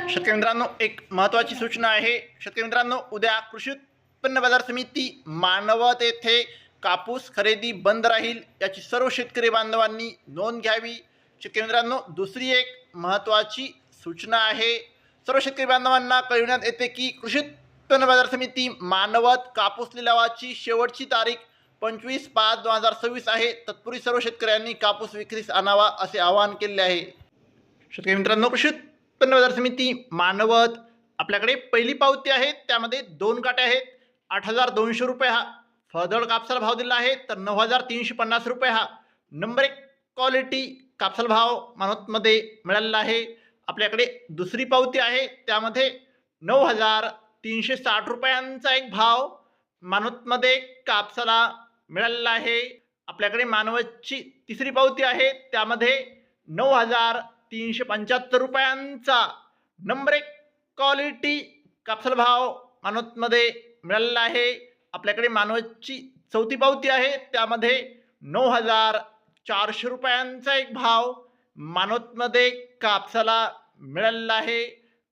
शेतकरी मित्रांनो, एक महत्त्वाची सूचना आहे. शेतकरी मित्रांनो, उद्या कृषी उत्पन्न बाजार समिती मानवत येथे कापूस खरेदी बंद राहील, याची सर्व शेतकरी बांधवांनी नोंद घ्यावी. शेतकरी मित्रांनो, दुसरी एक महत्त्वाची सूचना आहे. सर्व शेतकरी बांधवांना कळविण्यात येते की कृषी उत्पन्न बाजार समिती मानवत कापूस लिलावाची शेवटची तारीख 25/5/2026 आहे. तत्पूर्वी सर्व शेतकऱ्यांनी कापूस विक्रीस आणावा असे आवाहन केले आहे. शेतकरी मित्रांनो, कृषी उत्पन्न बाजार समिती मानवत आपल्याकडे पहिली पावती आहे, त्यामध्ये 2 काट्या आहेत. 8,200 रुपये हा फळदळ कापसाला भाव दिला आहे, तर 9,350 रुपये हा नंबर 1 क्वालिटी कापसाला भाव मानवतमध्ये मिळालेला आहे. आपल्याकडे दुसरी पावती आहे, त्यामध्ये 9,360 रुपयांचा एक भाव मानवतमध्ये कापसाला मिळालेला आहे. आपल्याकडे मानवतची तिसरी पावती आहे, त्यामध्ये 9,375 रुपयांचा नंबर 1 क्वालिटी कापसाला भाव मानवतमध्ये मिळालेला आहे. आपल्याकडे मानवतची चौथी पावती आहे, त्यामध्ये 9,400 रुपयांचा एक भाव मानवतमध्ये कापसाला मिळालेला आहे.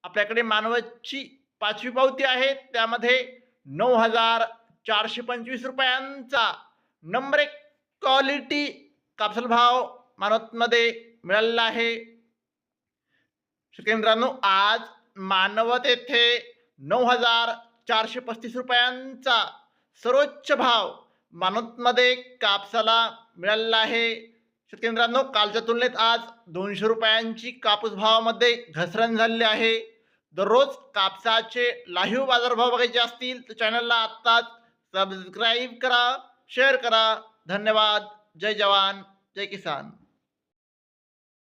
आपल्याकडे मानवतची पाचवी पावती आहे, त्यामध्ये 9,425 रुपयांचा नंबर 1 क्वालिटी कापसाला भाव मानवतमध्ये मिळालेला आहे. शेतकरी मित्रांनो, आज मानवत येथे 9,435 रुपयांचा सर्वोच्च भाव मानवतमध्ये कापसाला मिळालेला आहे. शेतकरी मित्रांनो, कालच्या तुलनेत आज 200 रुपयांची कापूस भावामध्ये घसरण झालेली आहे. दररोज कापसाचे लाईव्ह बाजारभाव बघायचे असतील तर चॅनलला आत्ताच सबस्क्राईब करा, शेअर करा. धन्यवाद. जय जवान, जय किसान.